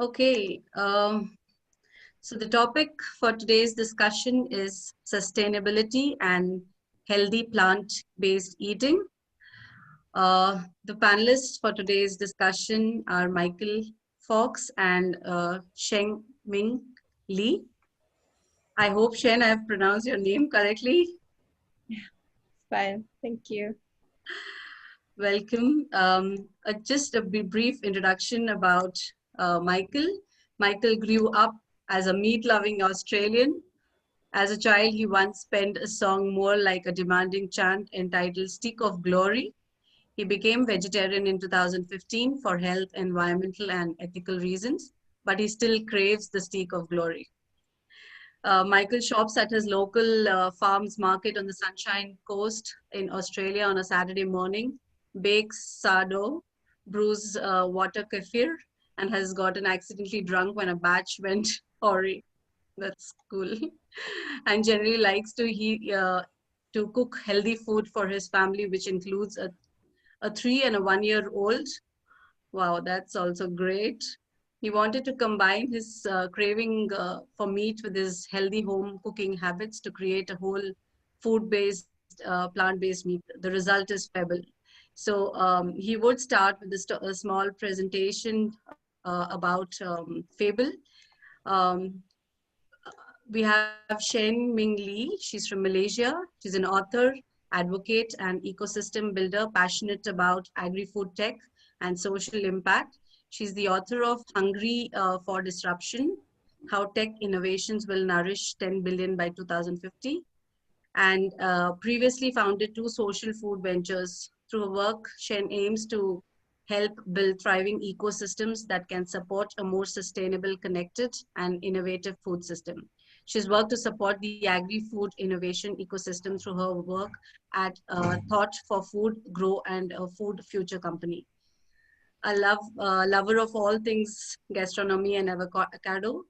Okay, so the topic for today's discussion is sustainability and healthy plant-based eating. The panelists for today's discussion are Michael Fox and Shen Ming Lee. I hope, Shen, I have pronounced your name correctly. Fine, thank you. Welcome. Just a brief introduction about Michael. Michael grew up as a meat-loving Australian. As a child, he once penned a song more like a demanding chant entitled Stick of Glory. He became vegetarian in 2015 for health, environmental, and ethical reasons, but he still craves the Stick of Glory. Michael shops at his local farms market on the Sunshine Coast in Australia on a Saturday morning, bakes sourdough, brews water kefir, and has gotten accidentally drunk when a batch went awry. That's cool. And generally likes to cook healthy food for his family, which includes a 3 and a 1-year-old. Wow, that's also great. He wanted to combine his craving for meat with his healthy home cooking habits to create a whole food-based, plant-based meat. The result is Fable. So he would start with a small presentation about Fable. Um, we have Shen Ming Lee. She's from Malaysia. She's an author, advocate, and ecosystem builder passionate about agri-food tech and social impact. She's the author of Hungry for Disruption, How Tech Innovations Will Nourish 10 Billion by 2050, and previously founded 2 social food ventures. Through her work, Shen aims to help build thriving ecosystems that can support a more sustainable, connected, and innovative food system. She's worked to support the agri-food innovation ecosystem through her work at Thought for Food, Grow, and a Food Future company. A lover of all things gastronomy and avocado,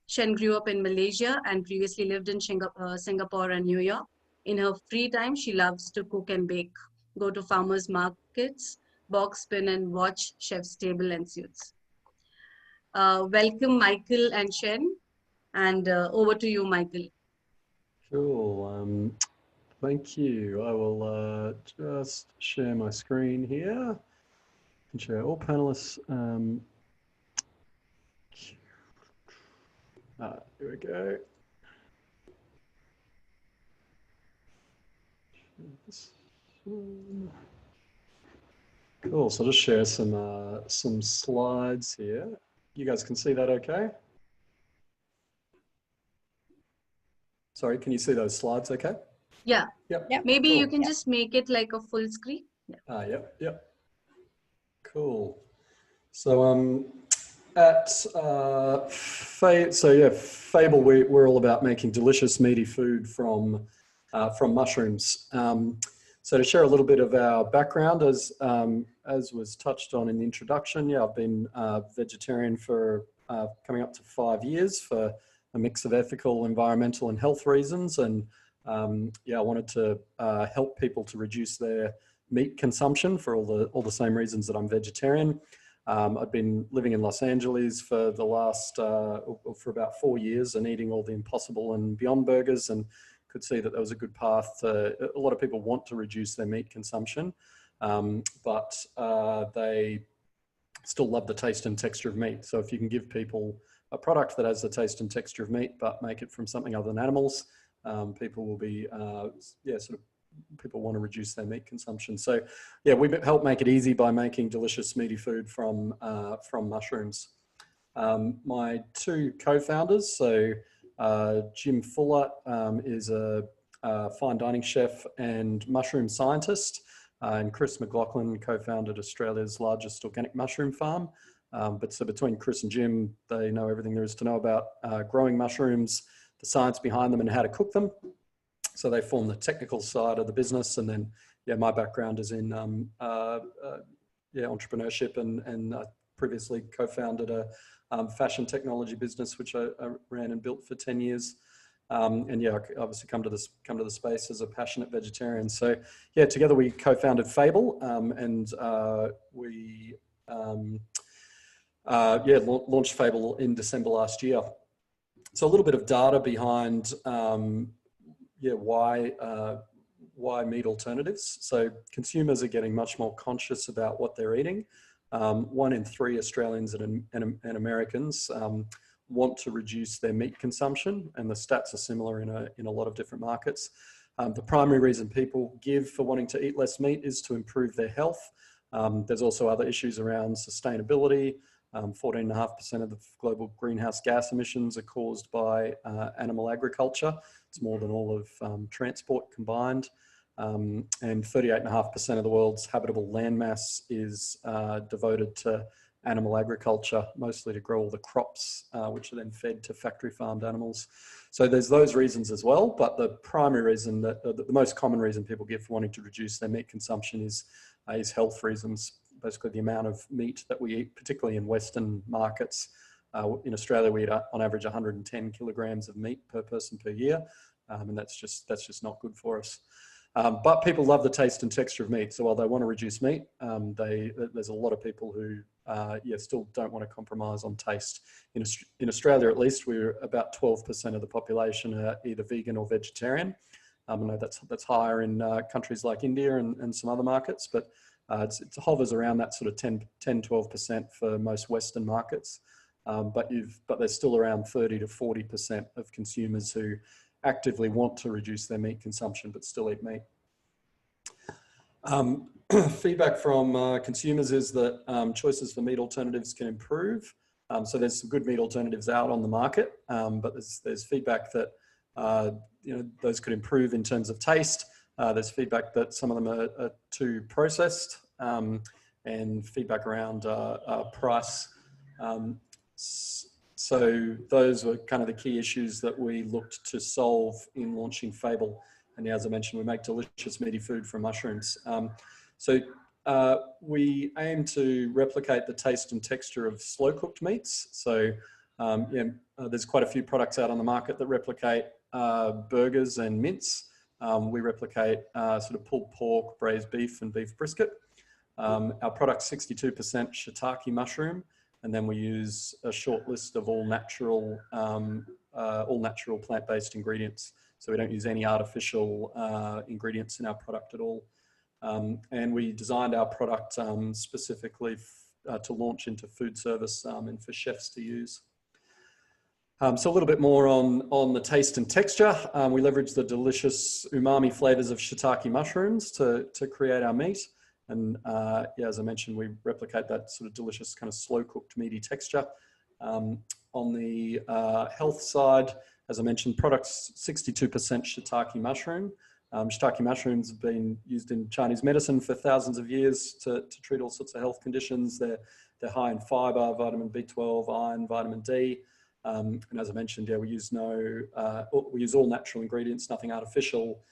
Shen grew up in Malaysia and previously lived in Singapore and New York. In her free time, she loves to cook and bake, go to farmers markets, box spin, and watch Chef's Table and Suits. Welcome, Michael and Shen. And over to you, Michael. Cool. Thank you. I will just share my screen here and share all panelists. Here we go. Cool. So I'll just share some slides here. You guys can see that okay? Sorry, can you see those slides okay? Yeah. Yep. Maybe cool. you can just make it like a full screen. Yeah. Yep. Cool. So at Fable, we're all about making delicious meaty food from mushrooms. So to share a little bit of our background, as was touched on in the introduction, I've been vegetarian for coming up to 5 years for a mix of ethical, environmental, and health reasons. And I wanted to help people to reduce their meat consumption for all the same reasons that I'm vegetarian. I've been living in Los Angeles for the last for about 4 years and eating all the Impossible and Beyond burgers, and could see that there was a good path. A lot of people want to reduce their meat consumption, but they still love the taste and texture of meat. So if you can give people a product that has the taste and texture of meat, but make it from something other than animals, people will be, people want to reduce their meat consumption. So yeah, we help make it easy by making delicious meaty food from mushrooms. My 2 co-founders, so Jim Fuller is a fine dining chef and mushroom scientist, and Chris McLaughlin co-founded Australia's largest organic mushroom farm. So between Chris and Jim, they know everything there is to know about growing mushrooms, the science behind them, and how to cook them. So they form the technical side of the business. And then, my background is in entrepreneurship, and previously co-founded a fashion technology business, which I ran and built for 10 years. I obviously come to the space as a passionate vegetarian. So together we co-founded Fable, and we Yeah, launched Fable in December last year. So a little bit of data behind, yeah, why meat alternatives. So consumers are getting much more conscious about what they're eating. 1 in 3 Australians and Americans want to reduce their meat consumption, and the stats are similar in a lot of different markets. The primary reason people give for wanting to eat less meat is to improve their health. There's also other issues around sustainability. 14.5% of the global greenhouse gas emissions are caused by animal agriculture. It's more than all of transport combined. And 38.5% of the world's habitable landmass is devoted to animal agriculture, mostly to grow all the crops, which are then fed to factory farmed animals. So there's those reasons as well, but the primary reason, the most common reason people give for wanting to reduce their meat consumption is health reasons. Basically the amount of meat that we eat, particularly in Western markets. In Australia, we eat on average 110 kilograms of meat per person per year, and that's just not good for us. But people love the taste and texture of meat. So while they want to reduce meat, there's a lot of people who still don't want to compromise on taste. In Australia, at least, we're about 12% of the population are either vegan or vegetarian. I know that's higher in countries like India and some other markets, but it hovers around that sort of 10-12% for most Western markets. But there's still around 30 to 40% of consumers who actively want to reduce their meat consumption but still eat meat. Feedback from consumers is that choices for meat alternatives can improve. So there's some good meat alternatives out on the market, but there's feedback that those could improve in terms of taste. There's feedback that some of them are too processed, and feedback around price. So those were kind of the key issues that we looked to solve in launching Fable. And yeah, as I mentioned, we make delicious meaty food from mushrooms. We aim to replicate the taste and texture of slow cooked meats. So there's quite a few products out on the market that replicate burgers and mince. We replicate sort of pulled pork, braised beef and beef brisket. Our product's 62% shiitake mushroom, and then we use a short list of all natural plant-based ingredients. So we don't use any artificial ingredients in our product at all. And we designed our product specifically to launch into food service and for chefs to use. So a little bit more on the taste and texture. We leverage the delicious umami flavors of shiitake mushrooms to create our meat. And as I mentioned, we replicate that sort of delicious kind of slow cooked meaty texture. On the health side, as I mentioned, products 62% shiitake mushroom. Shiitake mushrooms have been used in Chinese medicine for thousands of years to treat all sorts of health conditions. They're high in fiber, vitamin B12, iron, vitamin D. And as I mentioned, we use all natural ingredients, nothing artificial,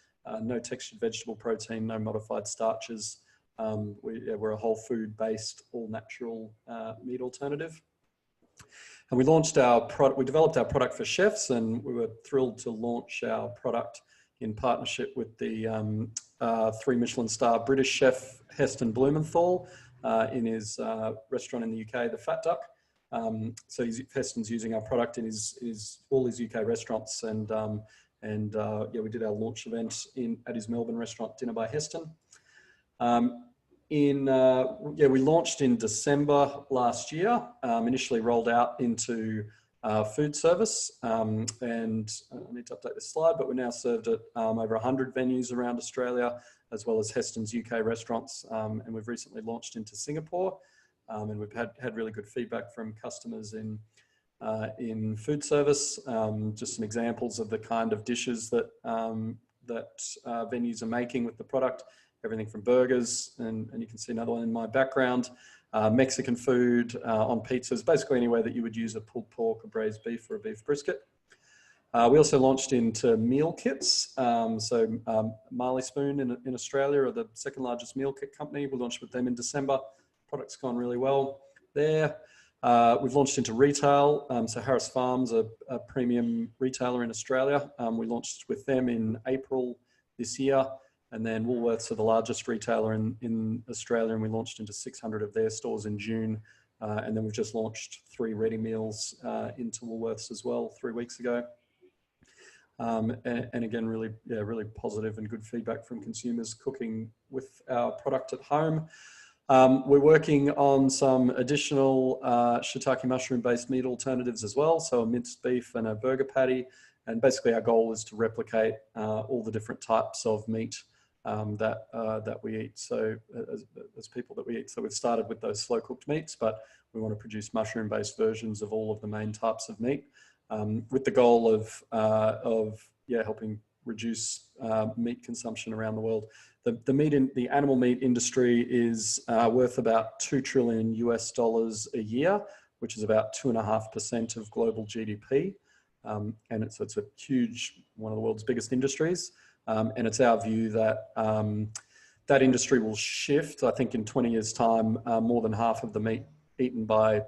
no textured vegetable protein, no modified starches. We're a whole food based, all natural meat alternative. And we launched our product, we developed our product for chefs, and we were thrilled to launch our product in partnership with the 3 Michelin star British chef Heston Blumenthal in his restaurant in the UK, the Fat Duck. So Heston's using our product in all his UK restaurants, and we did our launch event at his Melbourne restaurant, Dinner by Heston. We launched in December last year, initially rolled out into food service, and I need to update this slide, but we're now served at over 100 venues around Australia, as well as Heston's UK restaurants, and we've recently launched into Singapore, and we've had really good feedback from customers in food service. Just some examples of the kind of dishes that venues are making with the product. Everything from burgers, and you can see another one in my background, Mexican food, on pizzas, basically anywhere that you would use a pulled pork, a braised beef, or a beef brisket. We also launched into meal kits. Marley Spoon in Australia are the second largest meal kit company. We launched with them in December. Product's gone really well there. We've launched into retail. So Harris Farms, a premium retailer in Australia. We launched with them in April this year. And then Woolworths are the largest retailer in Australia, and we launched into 600 of their stores in June And then we've just launched 3 ready meals into Woolworths as well 3 weeks ago. And again, really positive and good feedback from consumers cooking with our product at home. We're working on some additional shiitake mushroom-based meat alternatives as well, so a minced beef and a burger patty. And basically our goal is to replicate all the different types of meat that we eat, so as people that we eat. So we've started with those slow-cooked meats, but we want to produce mushroom-based versions of all of the main types of meat, with the goal of helping reduce meat consumption around the world. The animal meat industry is worth about $2 trillion a year, which is about 2.5% of global GDP. And it's a huge, one of the world's biggest industries. And it's our view that that industry will shift. I think in 20 years' time, more than half of the meat eaten by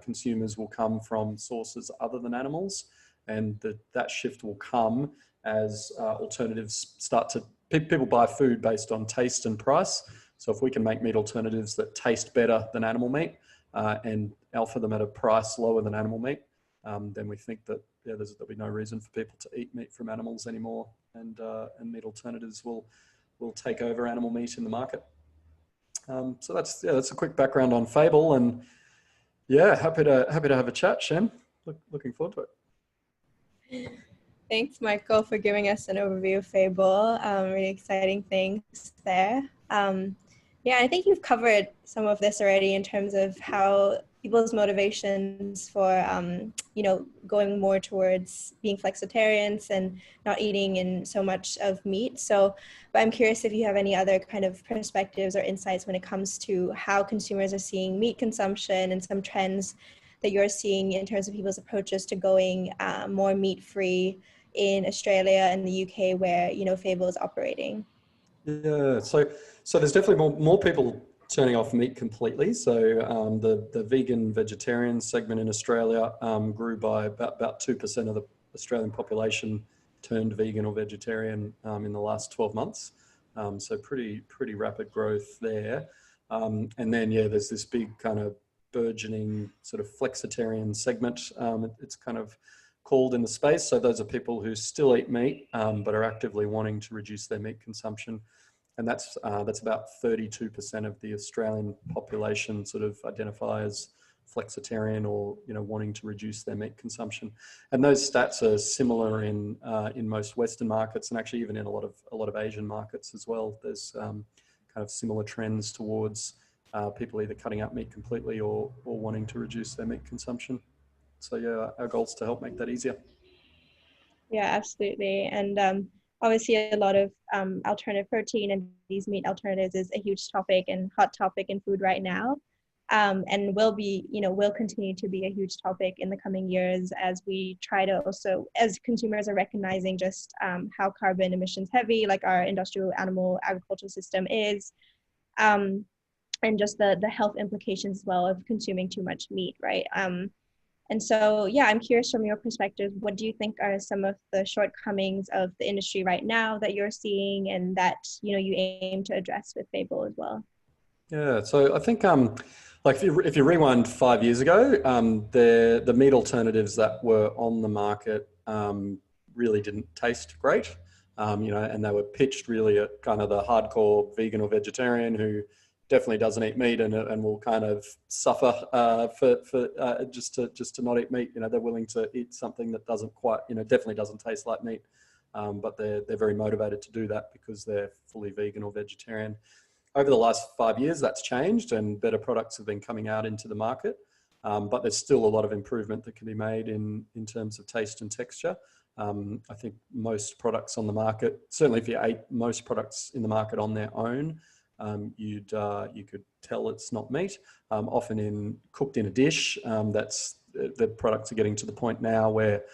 consumers will come from sources other than animals. And that shift will come as alternatives start to, people buy food based on taste and price. So if we can make meat alternatives that taste better than animal meat and offer them at a price lower than animal meat, then we think that there'll be no reason for people to eat meat from animals anymore, and meat alternatives will take over animal meat in the market. So that's a quick background on Fable, and happy to have a chat, Shen. Looking forward to it. Thanks, Michael, for giving us an overview of Fable. Really exciting things there. I think you've covered some of this already in terms of how people's motivations for, going more towards being flexitarians and not eating in so much of meat. So, but I'm curious if you have any other kind of perspectives or insights when it comes to how consumers are seeing meat consumption and some trends that you're seeing in terms of people's approaches to going more meat-free in Australia and the UK, where, Fable is operating. Yeah, so there's definitely more people turning off meat completely. So the vegan vegetarian segment in Australia grew by about 2% of the Australian population turned vegan or vegetarian in the last 12 months. So pretty rapid growth there. And then there's this big kind of burgeoning sort of flexitarian segment. It's kind of called in the space. So those are people who still eat meat, but are actively wanting to reduce their meat consumption. And that's about 32% of the Australian population sort of identify as flexitarian or wanting to reduce their meat consumption. And those stats are similar in most Western markets, and actually even in a lot of Asian markets as well. There's kind of similar trends towards people either cutting out meat completely or wanting to reduce their meat consumption. So our goal is to help make that easier. Yeah, absolutely. And obviously a lot of alternative protein and these meat alternatives is a huge topic and hot topic in food right now. And will continue to be a huge topic in the coming years as we try to also, as consumers are recognizing just how carbon emissions heavy, like our industrial animal agricultural system is, and just the health implications as well of consuming too much meat, right? And so, I'm curious from your perspective, what do you think are some of the shortcomings of the industry right now that you're seeing and that, you aim to address with Fable as well? Yeah, so I think like if you rewind 5 years ago, the meat alternatives that were on the market really didn't taste great, and they were pitched really at kind of the hardcore vegan or vegetarian who definitely doesn't eat meat and will kind of suffer for just to not eat meat. They're willing to eat something that doesn't quite, definitely doesn't taste like meat, but they're very motivated to do that because they're fully vegan or vegetarian. Over the last 5 years, that's changed and better products have been coming out into the market, but there's still a lot of improvement that can be made in terms of taste and texture. I think most products on the market, certainly if you ate most products in the market on their own, you could tell it's not meat. Often cooked in a dish, that's the products are getting to the point now where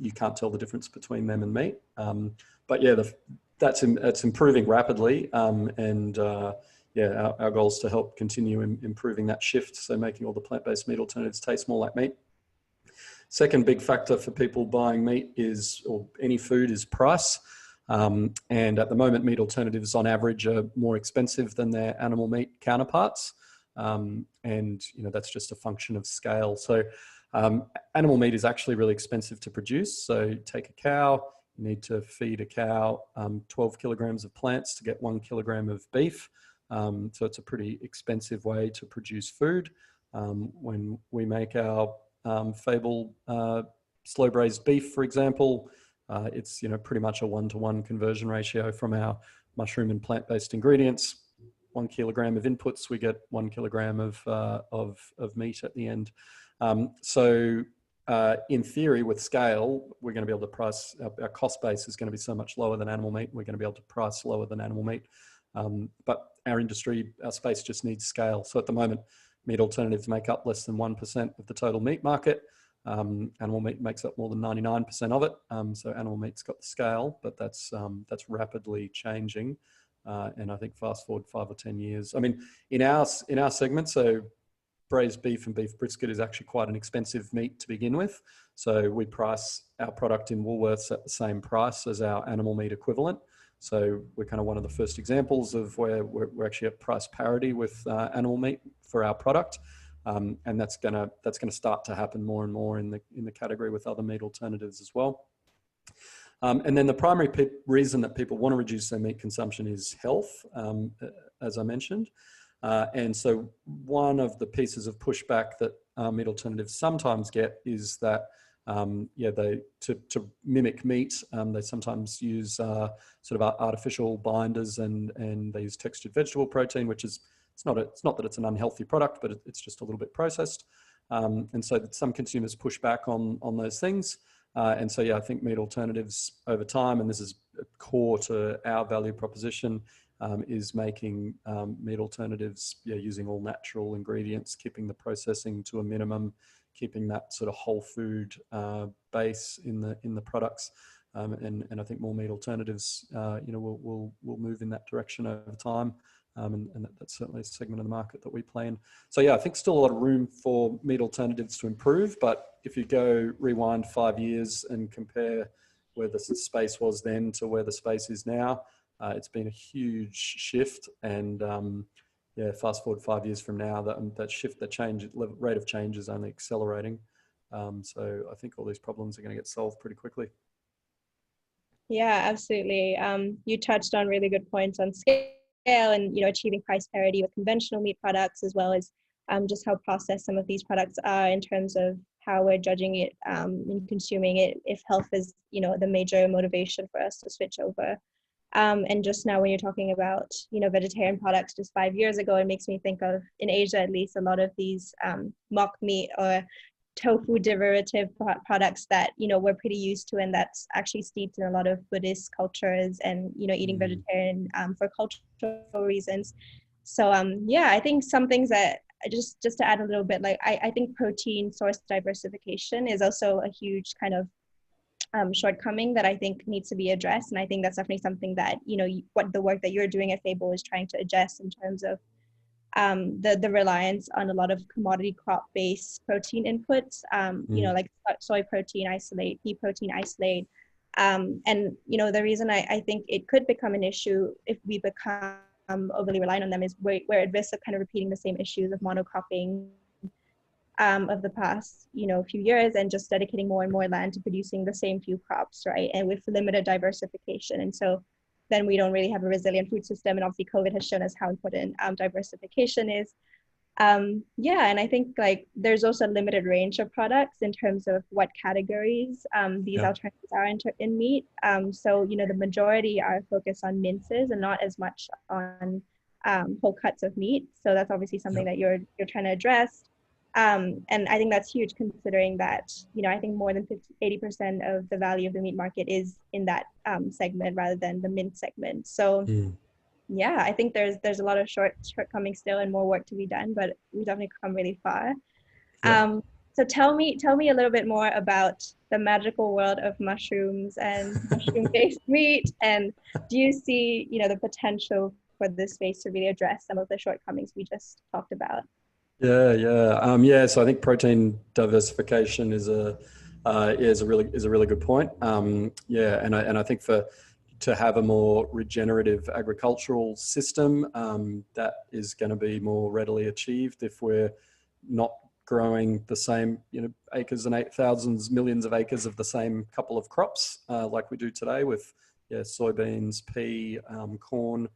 you can't tell the difference between them and meat. But that's improving rapidly, and our goal is to help continue improving that shift, so making all the plant-based meat alternatives taste more like meat. Second big factor for people buying meat or any food is price. And at the moment, meat alternatives on average are more expensive than their animal meat counterparts. And, that's just a function of scale. So animal meat is actually really expensive to produce. So take a cow, you need to feed a cow 12 kilograms of plants to get 1 kilogram of beef. So it's a pretty expensive way to produce food. When we make our Fable slow braised beef, for example, it's pretty much a 1-to-1 conversion ratio from our mushroom and plant-based ingredients. 1 kilogram of inputs, we get 1 kilogram of meat at the end. So in theory, with scale, we're going to be able to price, our cost base is going to be so much lower than animal meat. We're going to be able to price lower than animal meat. But our industry, our space just needs scale. So at the moment, meat alternatives make up less than 1% of the total meat market. Animal meat makes up more than 99% of it. So animal meat's got the scale, but that's rapidly changing. And I think fast forward 5 or 10 years. I mean, in our segment, so braised beef and beef brisket is actually quite an expensive meat to begin with. So we price our product in Woolworths at the same price as our animal meat equivalent. So we're kind of one of the first examples of where we're actually at price parity with animal meat for our product. And that's gonna start to happen more and more in the category with other meat alternatives as well. And then the primary reason that people want to reduce their meat consumption is health, as I mentioned. And so one of the pieces of pushback that meat alternatives sometimes get is that, to mimic meat, they sometimes use sort of artificial binders and they use textured vegetable protein, which is, it's not that it's an unhealthy product, but it's just a little bit processed. And so some consumers push back on those things. And so, I think meat alternatives over time, and this is core to our value proposition, is making meat alternatives using all natural ingredients, keeping the processing to a minimum, keeping that sort of whole food base in the products. And I think more meat alternatives, will move in that direction over time. And that's certainly a segment of the market that we play in. So I think still a lot of room for meat alternatives to improve. But if you go rewind 5 years and compare where the space was then to where the space is now, it's been a huge shift. And fast forward 5 years from now, that shift, rate of change is only accelerating. So I think all these problems are going to get solved pretty quickly. Yeah, absolutely. You touched on really good points on scale and achieving price parity with conventional meat products, as well as just how processed some of these products are in terms of how we're judging it and consuming it, if health is the major motivation for us to switch over. And just now when you're talking about vegetarian products just 5 years ago, it makes me think of, in Asia at least, a lot of these mock meat or tofu derivative products that we're pretty used to, and that's actually steeped in a lot of Buddhist cultures and eating vegetarian for cultural reasons. So I think some things that just to add a little bit, like I think protein source diversification is also a huge kind of shortcoming that I think needs to be addressed, and I think that's definitely something that what the work that you're doing at Fable is trying to address in terms of the reliance on a lot of commodity crop-based protein inputs, like soy protein isolate, pea protein isolate. And, the reason I think it could become an issue if we become overly reliant on them is we're at risk of kind of repeating the same issues of monocropping of the past, few years, and just dedicating more and more land to producing the same few crops, right? And with limited diversification. And so then we don't really have a resilient food system. And obviously COVID has shown us how important diversification is. And I think there's also a limited range of products in terms of what categories these alternatives are in meat. So, the majority are focused on minces and not as much on whole cuts of meat. So that's obviously something that you're trying to address. And I think that's huge, considering that, I think more than 80% of the value of the meat market is in that segment rather than the mint segment. So I think there's a lot of shortcomings still and more work to be done, but we've definitely come really far. So tell me a little bit more about the magical world of mushrooms and mushroom-based meat, and do you see the potential for this space to really address some of the shortcomings we just talked about? So I think protein diversification is a really good point. And I think for to have a more regenerative agricultural system that is going to be more readily achieved if we're not growing the same, acres and thousands, millions of acres of the same couple of crops like we do today with soybeans, pea, corn,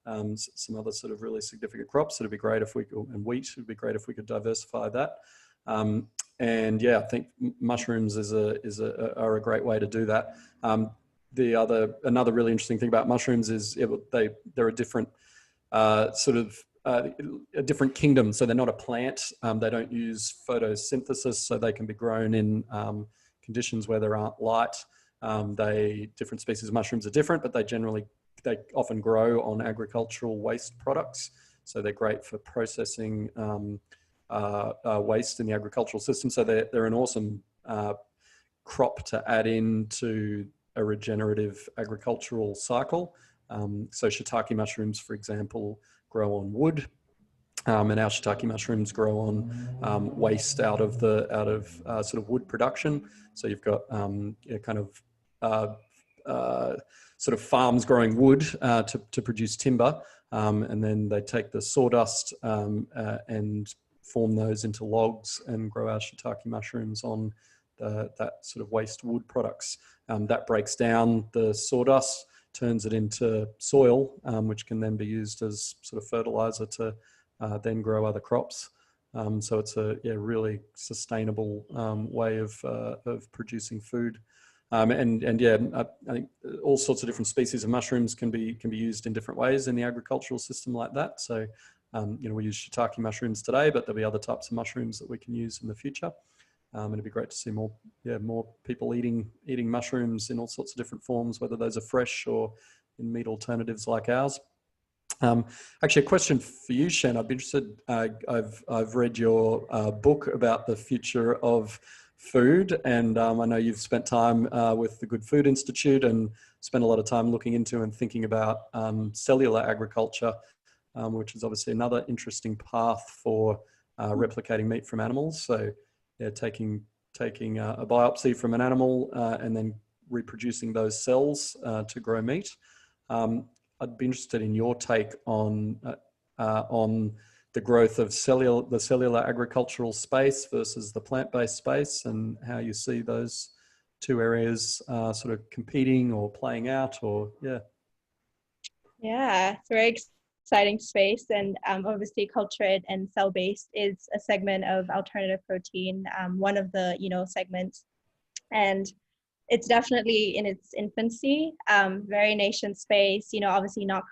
some other sort of really significant crops. It'd be great if we could, and wheat, it'd be great if we could diversify that. And yeah, I think mushrooms are a great way to do that. Another really interesting thing about mushrooms is they're a different a different kingdom. So they're not a plant. They don't use photosynthesis, so they can be grown in conditions where there aren't light. Different species of mushrooms are different, but they often grow on agricultural waste products. So they're great for processing waste in the agricultural system. So they're an awesome crop to add into a regenerative agricultural cycle. So shiitake mushrooms, for example, grow on wood, and our shiitake mushrooms grow on waste out of sort of wood production. So you've got sort of farms growing wood to produce timber, and then they take the sawdust and form those into logs and grow our shiitake mushrooms on that sort of waste wood products. That breaks down the sawdust, turns it into soil, which can then be used as sort of fertilizer to then grow other crops. So it's a really sustainable way of producing food. I think all sorts of different species of mushrooms can be used in different ways in the agricultural system like that. So we use shiitake mushrooms today, but there'll be other types of mushrooms that we can use in the future. And it'd be great to see more people eating mushrooms in all sorts of different forms, whether those are fresh or in meat alternatives like ours. Actually, a question for you, Shen. I'd be interested. I've read your book about the future of food, and I know you've spent time with the Good Food Institute and spent a lot of time looking into and thinking about cellular agriculture, which is obviously another interesting path for replicating meat from animals. So taking a biopsy from an animal and then reproducing those cells to grow meat. I'd be interested in your take on the growth of the cellular agricultural space versus the plant-based space, and how you see those two areas sort of competing or playing out, or it's a very exciting space, and obviously cultured and cell-based is a segment of alternative protein, one of the segments, and it's definitely in its infancy, very nascent space, obviously not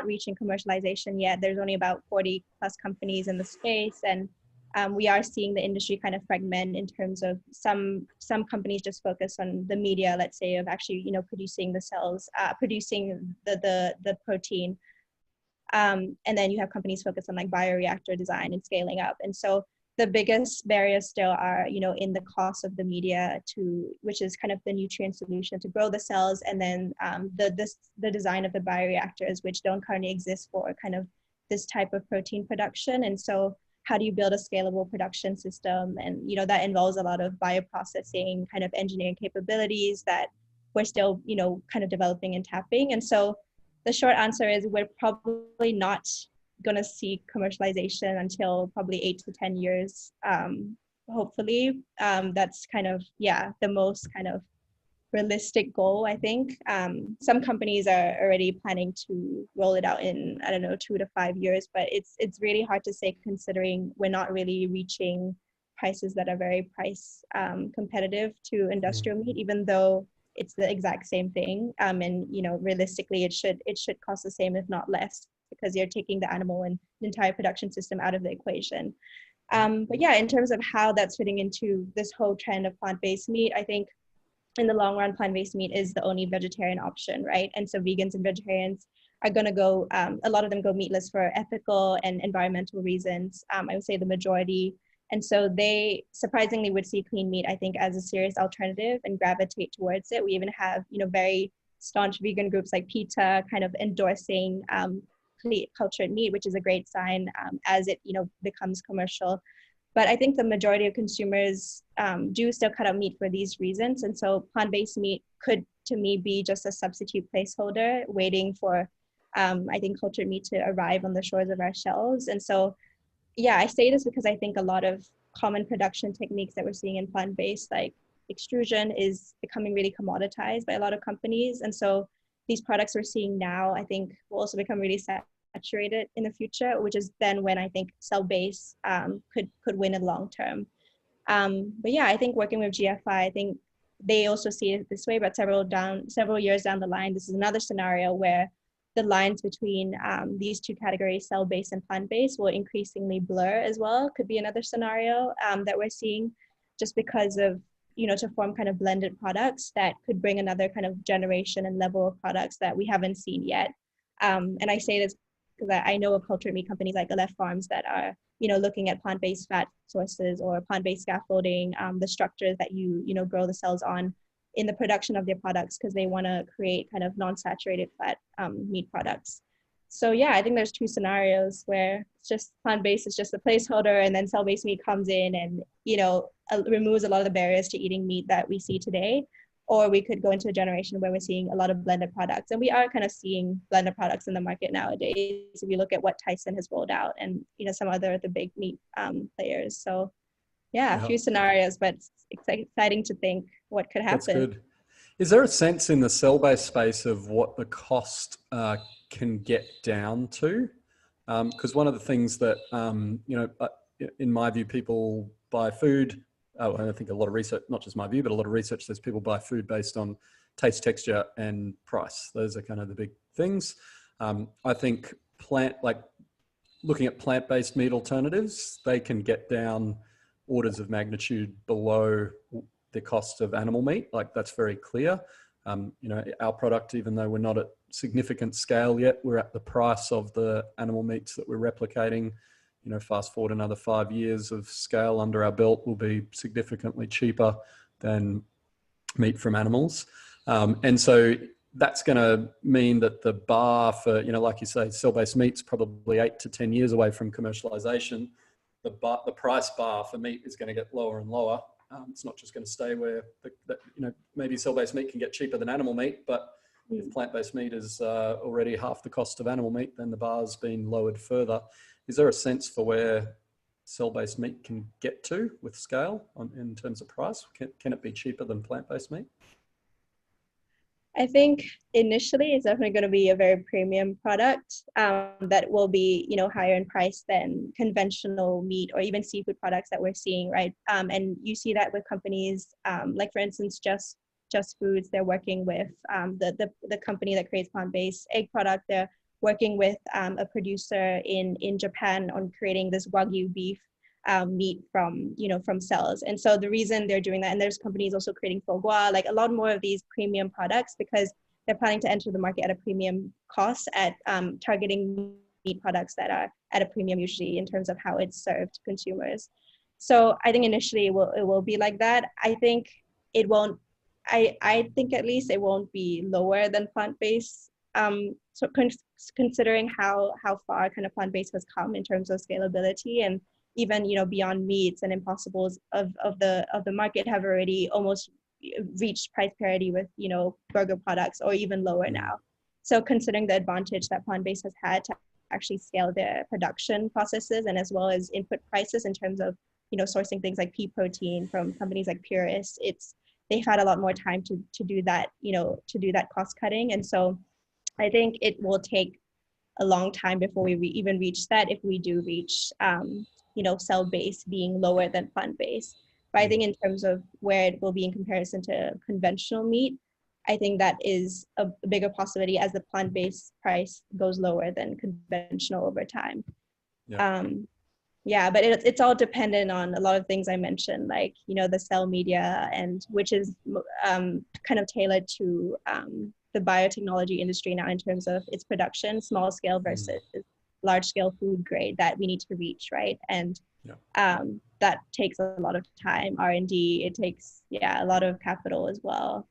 reaching commercialization yet. There's only about 40 plus companies in the space, and we are seeing the industry kind of fragment in terms of some companies just focus on the media, let's say, of actually producing the cells, producing the protein, and then you have companies focused on like bioreactor design and scaling up. And so the biggest barriers still are, in the cost of the media, which is kind of the nutrient solution to grow the cells, and then the design of the bioreactors, which don't currently exist for kind of this type of protein production. And so how do you build a scalable production system? And, that involves a lot of bioprocessing kind of engineering capabilities that we're still, kind of developing and tapping. And so the short answer is we're probably not going to see commercialization until probably 8 to 10 years, hopefully. That's kind of the most kind of realistic goal, I think. Some companies are already planning to roll it out in 2 to 5 years, but it's really hard to say, considering we're not really reaching prices that are very price competitive to industrial meat, even though it's the exact same thing. And realistically it should cost the same, if not less, because you're taking the animal and the entire production system out of the equation. But in terms of how that's fitting into this whole trend of plant-based meat, I think in the long run, plant-based meat is the only vegetarian option, right? And so vegans and vegetarians are going to go, a lot of them go meatless for ethical and environmental reasons. I would say the majority. And so they surprisingly would see clean meat, I think, as a serious alternative and gravitate towards it. We even have, very staunch vegan groups like PETA kind of endorsing cultured meat, which is a great sign as it becomes commercial. But I think the majority of consumers do still cut out meat for these reasons, and so plant-based meat could to me be just a substitute placeholder waiting for, I think, cultured meat to arrive on the shores of our shelves. And so, yeah, I say this because I think a lot of common production techniques that we're seeing in plant-based, like extrusion, is becoming really commoditized by a lot of companies. And so these products we're seeing now, I think, will also become really saturated in the future, which is then when I think cell-based could win in the long term. But yeah, I think working with GFI, I think they also see it this way, but several years down the line, this is another scenario where the lines between these two categories, cell-based and plant-based, will increasingly blur as well. Could be another scenario that we're seeing, just because of, to form kind of blended products that could bring another kind of generation and level of products that we haven't seen yet. And I say this because I know of cultured meat companies like Aleph Farms that are, looking at plant-based fat sources or plant-based scaffolding, the structures that you grow the cells on in the production of their products, because they want to create kind of non-saturated fat meat products. So yeah, I think there's two scenarios where it's just plant-based is just a placeholder, and then cell-based meat comes in and, removes a lot of the barriers to eating meat that we see today. Or we could go into a generation where we're seeing a lot of blended products. And we are kind of seeing blended products in the market nowadays. If you look at what Tyson has rolled out and, some other of the big meat players. So yeah, a few scenarios, but it's exciting to think what could happen. That's good. Is there a sense in the cell-based space of what the cost can get down to? Because one of the things that, in my view, people buy food. I think a lot of research, not just my view, but a lot of research says people buy food based on taste, texture, and price. Those are kind of the big things. I think looking at plant-based meat alternatives, they can get down orders of magnitude below the cost of animal meat. Like, that's very clear. Our product, even though we're not at significant scale yet, we're at the price of the animal meats that we're replicating. Fast forward another 5 years of scale under our belt, will be significantly cheaper than meat from animals. And so that's going to mean that the bar for, like you say, cell-based meat's probably 8 to 10 years away from commercialization. The price bar for meat is going to get lower and lower. It's not just going to stay where, maybe cell-based meat can get cheaper than animal meat, but if plant-based meat is already half the cost of animal meat, then the bar's been lowered further. Is there a sense for where cell-based meat can get to with scale in terms of price? Can it be cheaper than plant-based meat? I think initially it's definitely going to be a very premium product that will be, higher in price than conventional meat or even seafood products that we're seeing, right? And you see that with companies like, for instance, Just Foods. They're working with the company that creates plant-based egg product. They're working with a producer in Japan on creating this Wagyu beef meat from cells. And so the reason they're doing that, and there's companies also creating foie gras, like a lot more of these premium products, because they're planning to enter the market at a premium cost at targeting meat products that are at a premium usually in terms of how it's served to consumers. So I think initially it will be like that. I think it won't, I think at least it won't be lower than plant-based. So considering how far kind of plant-based has come in terms of scalability, and even beyond meats and impossibles of the market have already almost reached price parity with burger products, or even lower now. So considering the advantage that plant-based has had to actually scale their production processes, and as well as input prices in terms of sourcing things like pea protein from companies like Purist, they've had a lot more time to do that, to do that cost cutting. And so I think it will take a long time before we even reach that, if we do reach, cell-based being lower than plant-based. But I think in terms of where it will be in comparison to conventional meat, I think that is a bigger possibility as the plant-based price goes lower than conventional over time. But it's all dependent on a lot of things I mentioned, like, the cell media, and which is kind of tailored to the biotechnology industry now in terms of its production, small scale versus large scale food grade that we need to reach, right? And that takes a lot of time, R&D, it takes a lot of capital as well.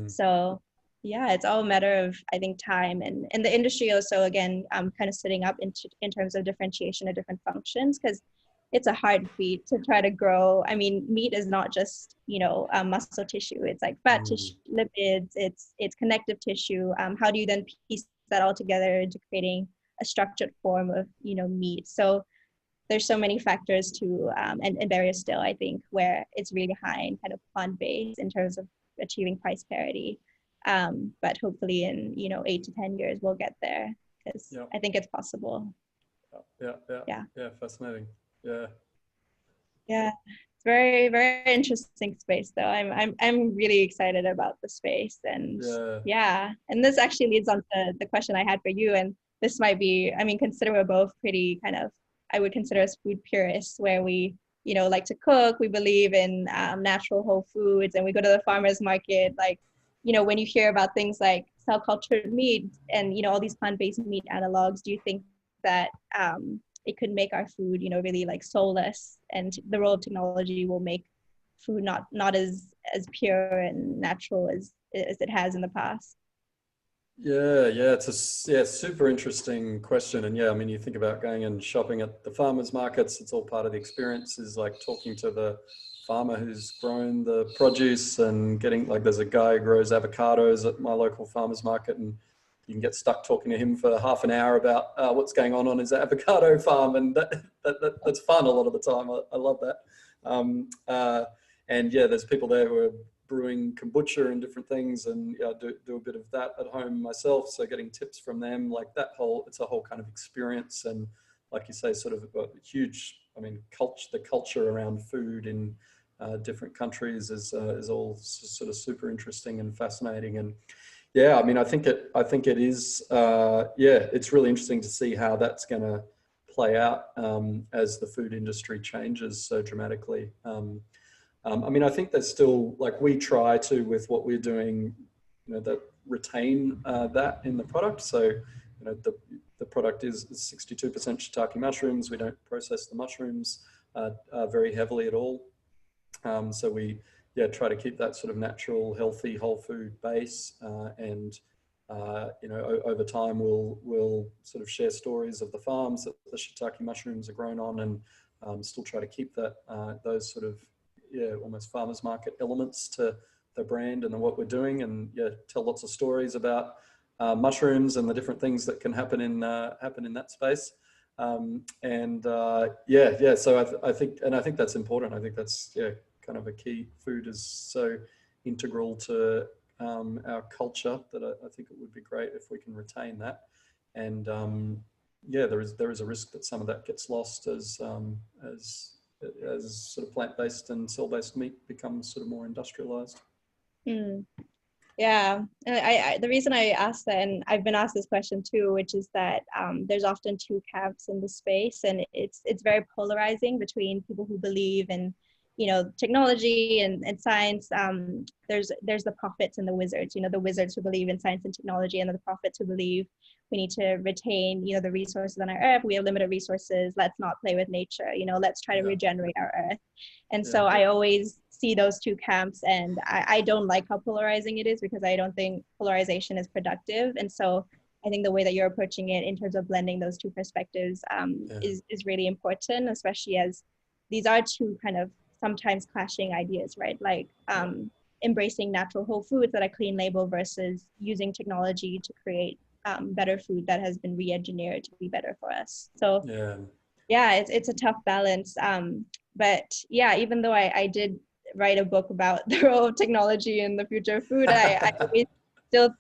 So it's all a matter of, I think, time, and the industry also, again, kind of sitting up in terms of differentiation of different functions, because it's a hard feat to try to grow. I mean, meat is not just, muscle tissue. It's like fat tissue, lipids, it's connective tissue. How do you then piece that all together into creating a structured form of, meat? So there's so many factors to, and barriers still, I think, where it's really behind kind of plant-based in terms of achieving price parity. But hopefully in, 8 to 10 years, we'll get there, because I think it's possible. Yeah, fascinating. Yeah, it's very, very interesting space though. I'm really excited about the space, and and this actually leads on to the question I had for you. And this might be, I mean, consider we're both pretty kind of, I would consider us food purists, where we, like to cook, we believe in natural whole foods, and we go to the farmer's market. Like, when you hear about things like cell cultured meat and, all these plant-based meat analogs, do you think that it could make our food, really like soulless, and the role of technology will make food not as pure and natural as it has in the past? It's a super interesting question. And I mean, you think about going and shopping at the farmers markets, it's all part of the experience, is like talking to the farmer who's grown the produce, and getting, like, there's a guy who grows avocados at my local farmers market, and you can get stuck talking to him for half an hour about what's going on his avocado farm, and that's fun a lot of the time. I love that. And there's people there who are brewing kombucha and different things, and do a bit of that at home myself. So getting tips from them, like it's a whole kind of experience. And like you say, sort of a huge, I mean, the culture around food in different countries is all sort of super interesting and fascinating. And I mean, I think it is, it's really interesting to see how that's going to play out as the food industry changes so dramatically. I mean, I think there's still, like, we try to, with what we're doing, that retain that in the product. So, the product is 62% shiitake mushrooms. We don't process the mushrooms very heavily at all. So we try to keep that sort of natural, healthy, whole food base. And over time, we'll sort of share stories of the farms that the shiitake mushrooms are grown on, and still try to keep that those sort of almost farmers market elements to the brand and what we're doing, and tell lots of stories about mushrooms and the different things that can happen in that space. So I think that's important. I think that's kind of a key. Food is so integral to our culture that I think it would be great if we can retain that. And there is a risk that some of that gets lost as sort of plant-based and cell-based meat becomes sort of more industrialized. Yeah, and the reason I asked that, and I've been asked this question too, which is that there's often two camps in the space, and it's very polarizing between people who believe in, technology and science. There's the prophets and the wizards, the wizards who believe in science and technology, and the prophets who believe we need to retain, the resources on our earth. We have limited resources. Let's not play with nature. Let's try to regenerate our earth. And so I always see those two camps, and I don't like how polarizing it is, because I don't think polarization is productive. And so I think the way that you're approaching it in terms of blending those two perspectives is really important, especially as these are two kind of sometimes clashing ideas, right? Like embracing natural whole foods that are clean label versus using technology to create better food that has been re-engineered to be better for us. So it's a tough balance. But even though I did write a book about the role of technology in the future of food, I always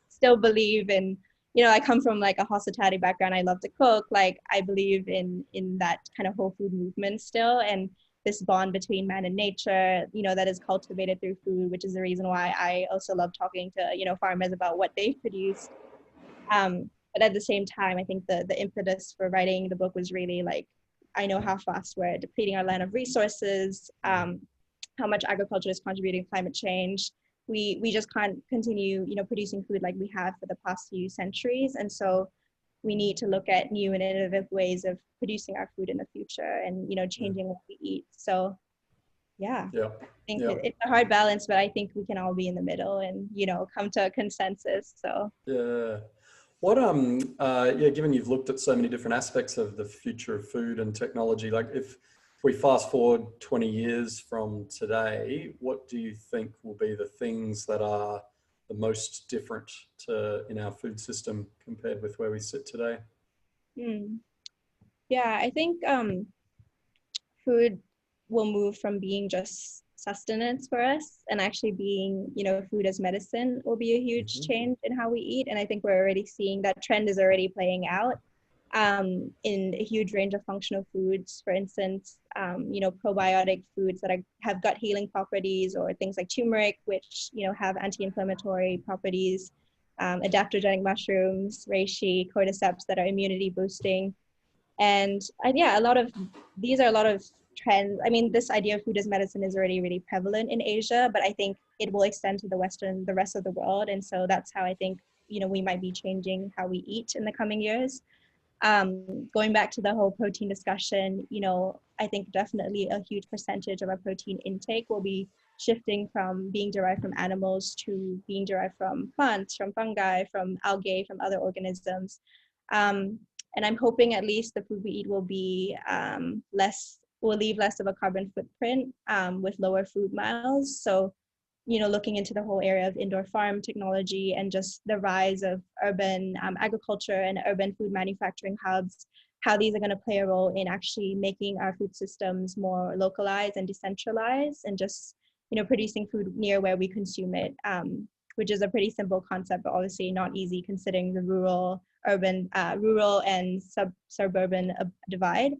still believe in, I come from like a hospitality background. I love to cook. Like, I believe in that kind of whole food movement still, and this bond between man and nature, that is cultivated through food, which is the reason why I also love talking to, farmers about what they produce. But at the same time, I think the impetus for writing the book was really like, I know how fast we're depleting our land of resources, how much agriculture is contributing to climate change. We just can't continue, producing food like we have for the past few centuries. And so we need to look at new and innovative ways of producing our food in the future, and, changing what we eat. So I think it's a hard balance, but I think we can all be in the middle and, come to a consensus. So what given you've looked at so many different aspects of the future of food and technology, like if we fast forward 20 years from today, what do you think will be the things that are the most different in our food system compared with where we sit today? Yeah, I think food will move from being just sustenance for us and actually being, food as medicine will be a huge change in how we eat. And I think we're already seeing that trend is already playing out in a huge range of functional foods. For instance, probiotic foods that have gut healing properties, or things like turmeric, which, have anti-inflammatory properties, adaptogenic mushrooms, reishi, cordyceps that are immunity boosting. And yeah, these are a lot of trends. I mean, this idea of food as medicine is already really prevalent in Asia, but I think it will extend to the rest of the world. And so that's how I think, we might be changing how we eat in the coming years. Going back to the whole protein discussion, I think definitely a huge percentage of our protein intake will be shifting from being derived from animals to being derived from plants, from fungi, from algae, from other organisms. And I'm hoping at least the food we eat will be will leave less of a carbon footprint with lower food miles. So, looking into the whole area of indoor farm technology and just the rise of urban agriculture and urban food manufacturing hubs, how these are going to play a role in actually making our food systems more localized and decentralized, and just, producing food near where we consume it, which is a pretty simple concept, but obviously not easy considering the rural and suburban divide.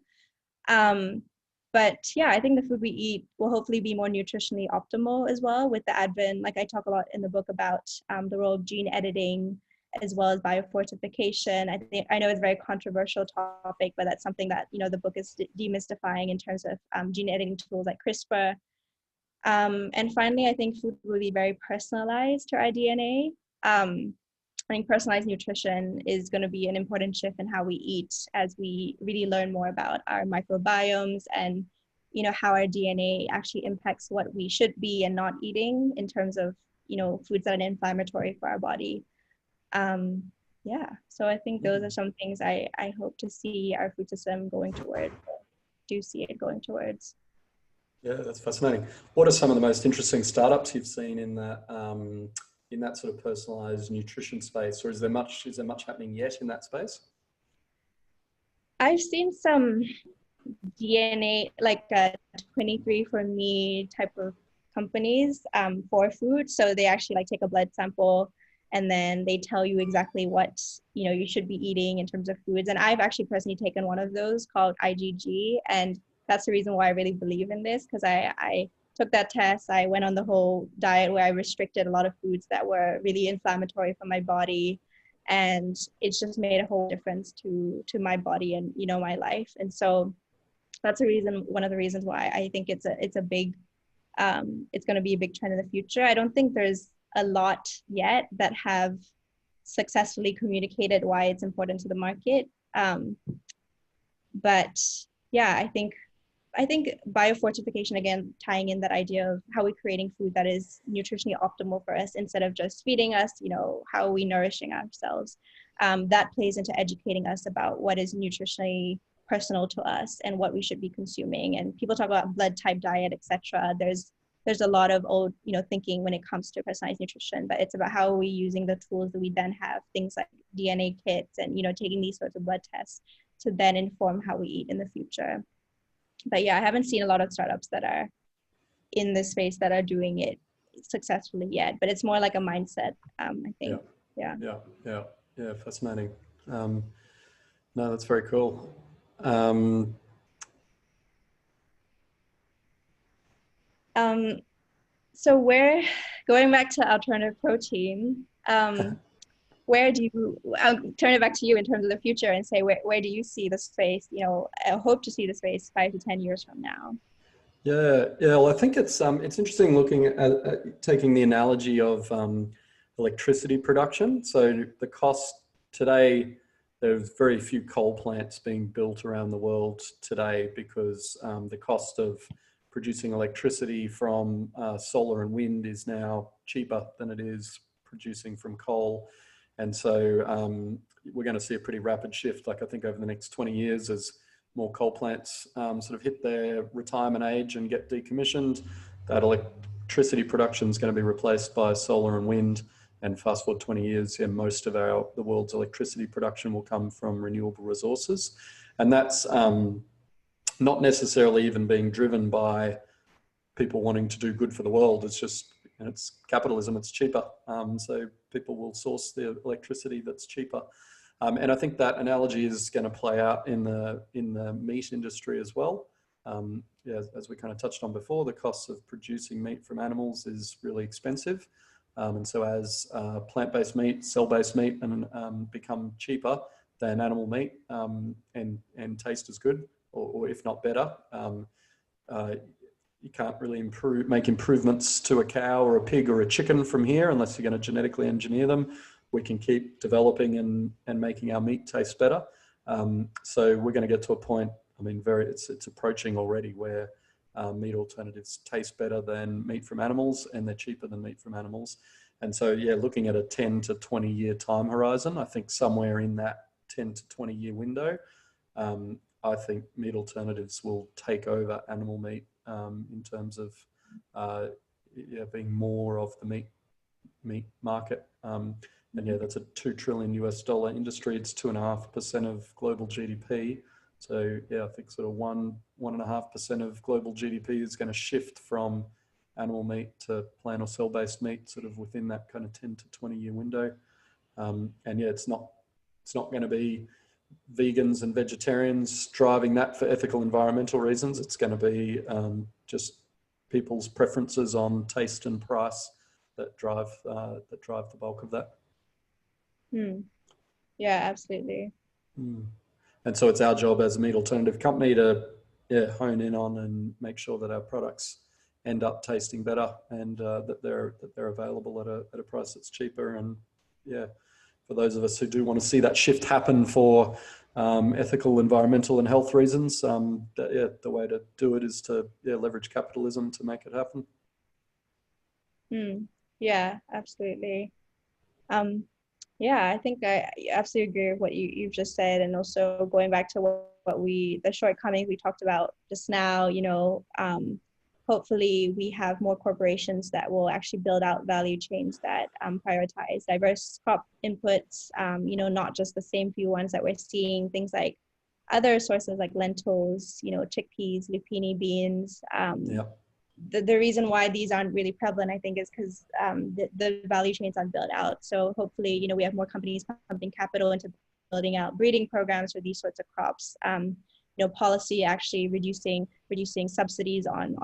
But yeah, I think the food we eat will hopefully be more nutritionally optimal as well, with the advent, like I talk a lot in the book about the role of gene editing as well as biofortification. I know it's a very controversial topic, but that's something that, the book is demystifying in terms of gene editing tools like CRISPR. And finally, I think food will be very personalized to our DNA. I think personalized nutrition is going to be an important shift in how we eat as we really learn more about our microbiomes and, how our DNA actually impacts what we should be and not eating in terms of, foods that are inflammatory for our body. Yeah, so I think those are some things I hope to see our food system going towards, do see it going towards. Yeah, that's fascinating. What are some of the most interesting startups you've seen in that sort of personalized nutrition space, or is there much happening yet in that space? I've seen some DNA, like 23andMe type of companies for food. So they actually take a blood sample and then they tell you exactly what you should be eating in terms of foods. And I've actually personally taken one of those called IgG, and that's the reason why I really believe in this, because I took that test. I went on the whole diet where I restricted a lot of foods that were really inflammatory for my body, and it's just made a whole difference to my body and my life. And so that's one of the reasons why I think it's a big it's going to be a big trend in the future. I don't think there's a lot yet that have successfully communicated why it's important to the market, but yeah, I think biofortification, again, tying in that idea of how we're creating food that is nutritionally optimal for us instead of just feeding us, how are we nourishing ourselves? That plays into educating us about what is nutritionally personal to us and what we should be consuming. And people talk about blood type diet, etc. There's a lot of old, thinking when it comes to personalized nutrition, but it's about how are we using the tools that we then have, things like DNA kits and, taking these sorts of blood tests to then inform how we eat in the future. But yeah, I haven't seen a lot of startups that are in this space that are doing it successfully yet, but it's more like a mindset, I think. Yeah, fascinating. No, that's very cool. So going back to alternative protein, I'll turn it back to you in terms of the future and say, where do you see the space, I hope to see the space 5 to 10 years from now? Yeah. Well, I think it's interesting looking at taking the analogy of electricity production. So the cost today, there's very few coal plants being built around the world today because the cost of producing electricity from solar and wind is now cheaper than it is producing from coal. And so we're going to see a pretty rapid shift, I think over the next 20 years as more coal plants sort of hit their retirement age and get decommissioned, that electricity production is going to be replaced by solar and wind. And fast forward 20 years, yeah, most of the world's electricity production will come from renewable resources. And that's not necessarily even being driven by people wanting to do good for the world. It's just, it's capitalism, it's cheaper. So people will source the electricity that's cheaper. And I think that analogy is going to play out in the meat industry as well. Yeah, as we kind of touched on before, the cost of producing meat from animals is really expensive. And so as plant-based meat, cell-based meat become cheaper than animal meat and taste as good, or if not better, you can't really make improvements to a cow or a pig or a chicken from here unless you're going to genetically engineer them. We can keep developing and making our meat taste better. So we're going to get to a point, I mean, it's approaching already, where meat alternatives taste better than meat from animals, and they're cheaper than meat from animals. And so, yeah, looking at a 10 to 20 year time horizon, I think somewhere in that 10 to 20 year window, I think meat alternatives will take over animal meat in terms of being more of the meat market. And yeah, that's a $2 trillion industry. It's 2.5% of global GDP. So yeah, I think sort of 1.5% of global GDP is going to shift from animal meat to plant or cell-based meat, sort of within that kind of 10 to 20 year window. And yeah, it's not going to be vegans and vegetarians driving that for ethical, environmental reasons. It's going to be just people's preferences on taste and price that drive the bulk of that. Yeah, absolutely. And so it's our job as a meat alternative company to hone in on and make sure that our products end up tasting better, and that they're available at a price that's cheaper. And yeah, for those of us who do want to see that shift happen for ethical, environmental, and health reasons, the way to do it is to leverage capitalism to make it happen. Yeah, absolutely. Yeah, I think I absolutely agree with what you've just said, and also going back to the shortcomings we talked about just now. Hopefully we have more corporations that will actually build out value chains that prioritize diverse crop inputs, not just the same few ones that we're seeing, things like other sources like lentils, chickpeas, lupini, beans. The reason why these aren't really prevalent, I think, is because the value chains aren't built out. So hopefully, we have more companies pumping capital into building out breeding programs for these sorts of crops. Policy actually reducing subsidies on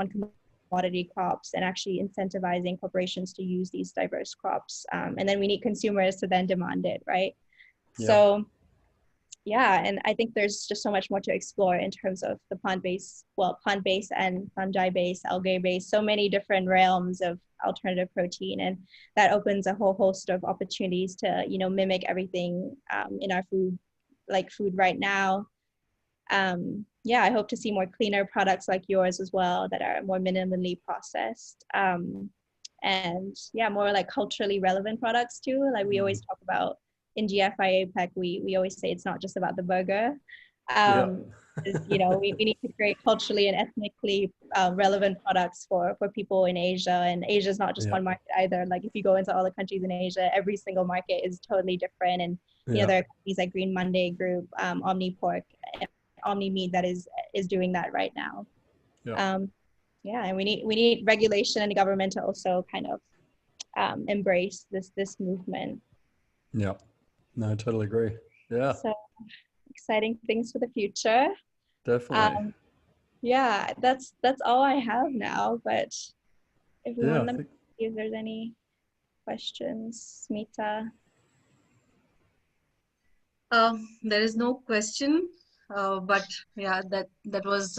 commodity crops, and actually incentivizing corporations to use these diverse crops. And then we need consumers to then demand it, right? Yeah. So yeah, and I think there's just so much more to explore in terms of the plant-based and fungi-based, algae-based, so many different realms of alternative protein, and that opens a whole host of opportunities to mimic everything in our food right now. I hope to see more cleaner products like yours as well, that are more minimally processed, and more like culturally relevant products too. Like we always talk about in GFI APEC, we always say it's not just about the burger. We need to create culturally and ethnically relevant products for people in Asia. And Asia is not just one market either. Like if you go into all the countries in Asia, every single market is totally different. And there are companies like Green Monday Group, Omni Pork, Omni Meat that is doing that right now. And we need regulation and the government to also kind of embrace this movement. Yeah. No, I totally agree. Yeah. So exciting things for the future. Definitely. That's all I have now. But if we want to see if there's any questions, Smita. There is no question, but yeah, that was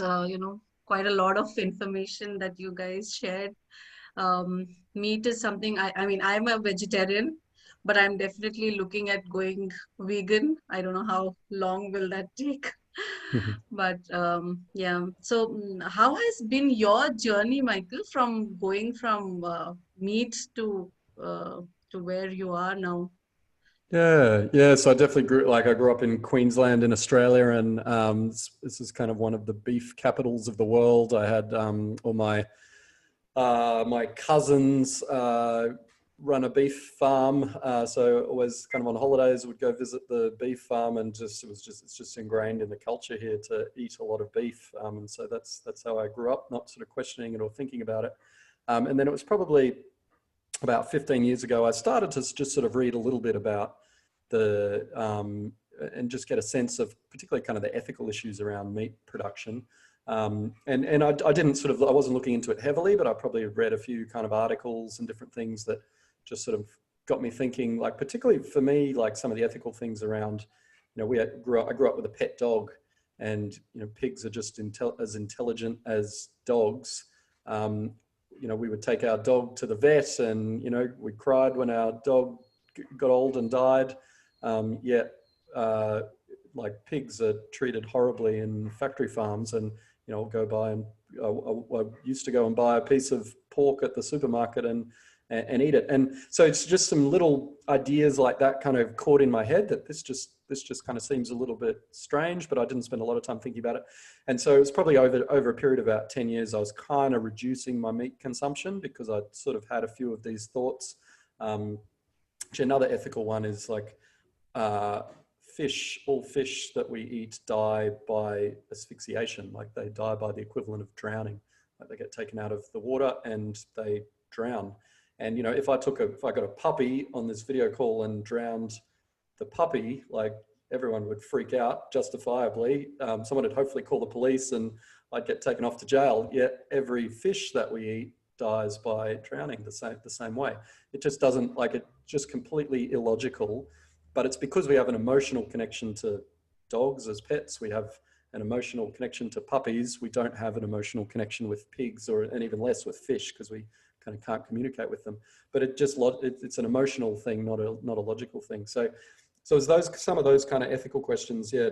quite a lot of information that you guys shared. Meat is something I mean, I'm a vegetarian, but I'm definitely looking at going vegan. I don't know how long will that take. But so how has been your journey, Michael, from going from meat to where you are now? Yeah, yeah. So I definitely I grew up in Queensland in Australia, and this is kind of one of the beef capitals of the world. I had all my cousins run a beef farm, so always kind of on holidays would go visit the beef farm, and it's just ingrained in the culture here to eat a lot of beef, and so that's how I grew up, not sort of questioning it or thinking about it. And then it was probably about 15 years ago I started to just sort of read a little bit about the and just get a sense of particularly kind of the ethical issues around meat production. And I didn't sort of, I wasn't looking into it heavily, but I probably read a few kind of articles and different things that just sort of got me thinking, like particularly for me, like some of the ethical things around, you know, I grew up with a pet dog, and, you know, pigs are just as intelligent as dogs. You know, we would take our dog to the vet, and, you know, we cried when our dog got old and died. Yet, like pigs are treated horribly in factory farms, and, you know, I'll go by and I used to go and buy a piece of pork at the supermarket and eat it. And so it's just some little ideas like that kind of caught in my head that this just kind of seems a little bit strange, but I didn't spend a lot of time thinking about it. And so it was probably over a period of about 10 years, I was kind of reducing my meat consumption because I'd sort of had a few of these thoughts. Actually, another ethical one is like all fish that we eat die by asphyxiation, like they die by the equivalent of drowning. Like they get taken out of the water and they drown. And, you know, if I got a puppy on this video call and drowned the puppy, like everyone would freak out justifiably. Someone would hopefully call the police and I'd get taken off to jail. Yet every fish that we eat dies by drowning the same way. It just doesn't, like, it's just completely illogical. But it's because we have an emotional connection to dogs as pets. We have an emotional connection to puppies. We don't have an emotional connection with pigs, and even less with fish, because we kind of can't communicate with them. But it's an emotional thing, not a logical thing. So as some of those kind of ethical questions, yeah,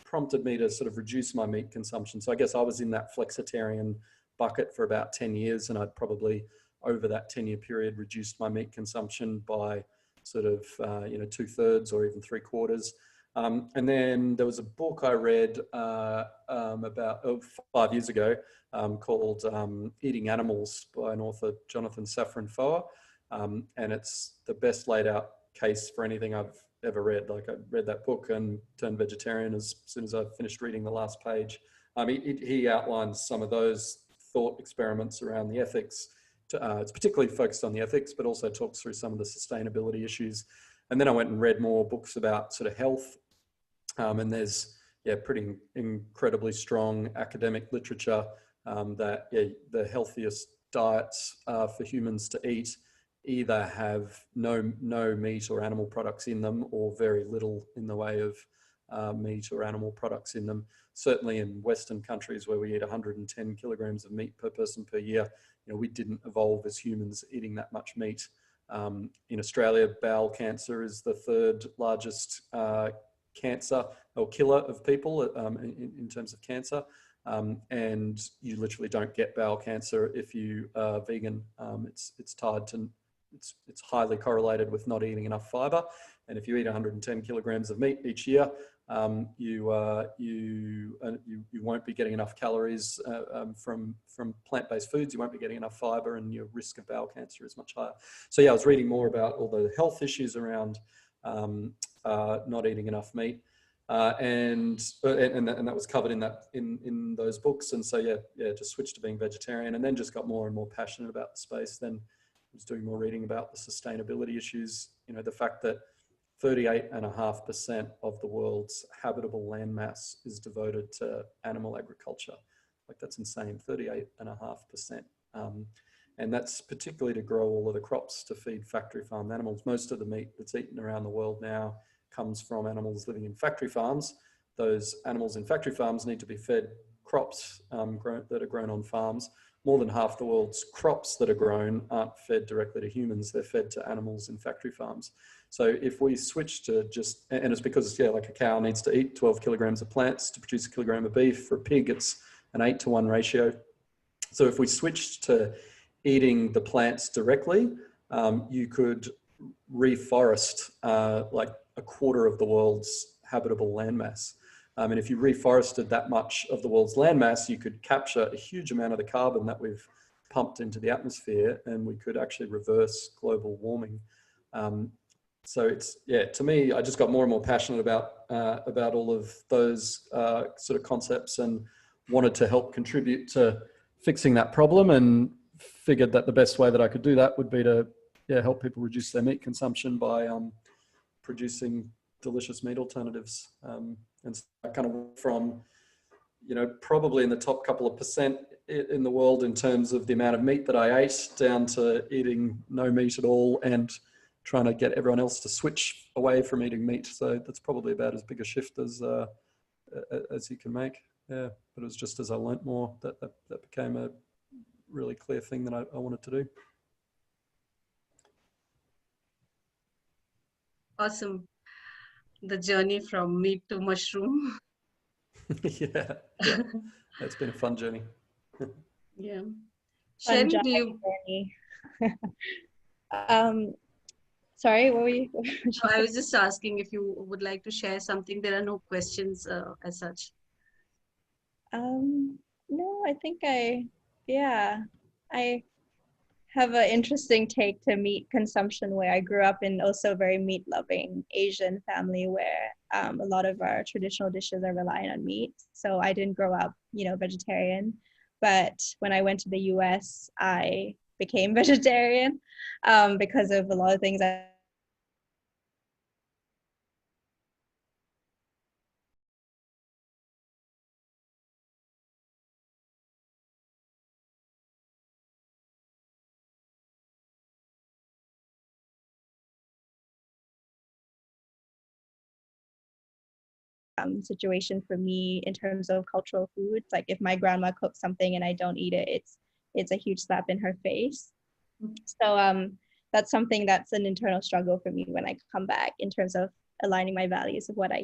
prompted me to sort of reduce my meat consumption. So I guess I was in that flexitarian bucket for about 10 years, and I'd probably over that 10-year period reduced my meat consumption by sort of, 2/3 or even 3/4. And then there was a book I read about 5 years ago called Eating Animals by an author, Jonathan Safran Foer. And it's the best laid out case for anything I've ever read. Like, I read that book and turned vegetarian as soon as I finished reading the last page. He outlines some of those thought experiments around the ethics. It's particularly focused on the ethics, but also talks through some of the sustainability issues. And then I went and read more books about sort of health. And there's, pretty incredibly strong academic literature that the healthiest diets for humans to eat either have no meat or animal products in them, or very little in the way of meat or animal products in them. Certainly in Western countries where we eat 110 kilograms of meat per person per year, you know, we didn't evolve as humans eating that much meat. In Australia, bowel cancer is the third largest cancer or killer of people in terms of cancer. And you literally don't get bowel cancer if you are vegan. It's tied to, it's highly correlated with not eating enough fiber. And if you eat 110 kilograms of meat each year, you won't be getting enough calories from plant-based foods. You won't be getting enough fiber, and your risk of bowel cancer is much higher. So yeah, I was reading more about all the health issues around not eating enough meat, and that was covered in those books. And so yeah, just switched to being vegetarian, and then just got more and more passionate about the space. Then I was doing more reading about the sustainability issues. You know, the fact that 38.5% of the world's habitable landmass is devoted to animal agriculture. Like, that's insane, 38.5%. And that's particularly to grow all of the crops to feed factory farmed animals. Most of the meat that's eaten around the world now comes from animals living in factory farms. Those animals in factory farms need to be fed crops that are grown on farms. More than half the world's crops that are grown aren't fed directly to humans. They're fed to animals in factory farms. So if we switch to just, and it's because, like a cow needs to eat 12 kilograms of plants to produce a kilogram of beef. For a pig, it's an 8-to-1 ratio. So if we switched to eating the plants directly, you could reforest like a quarter of the world's habitable landmass. And if you reforested that much of the world's landmass, you could capture a huge amount of the carbon that we've pumped into the atmosphere, and we could actually reverse global warming. So it's, yeah, to me, I just got more and more passionate about all of those sort of concepts, and wanted to help contribute to fixing that problem, and figured that the best way that I could do that would be to help people reduce their meat consumption by producing delicious meat alternatives. And so I kind of went from, probably in the top couple of percent in the world in terms of the amount of meat that I ate, down to eating no meat at all and trying to get everyone else to switch away from eating meat. So that's probably about as big a shift as you can make. Yeah, but it was just as I learnt more that became a really clear thing that I wanted to do. Awesome. The journey from meat to mushroom. yeah, it's been a fun journey. Yeah. Fun Shen, do you? journey. Sorry, what were you? I was just asking if you would like to share something. There are no questions as such. No, I think I have an interesting take to meat consumption, where I grew up in also a very meat loving Asian family, where a lot of our traditional dishes are relying on meat. So I didn't grow up, vegetarian, but when I went to the US, I became vegetarian because of a lot of things situation for me in terms of cultural foods. Like if my grandma cooks something and I don't eat it, it's a huge slap in her face. So that's something that's an internal struggle for me when I come back, in terms of aligning my values of what I eat.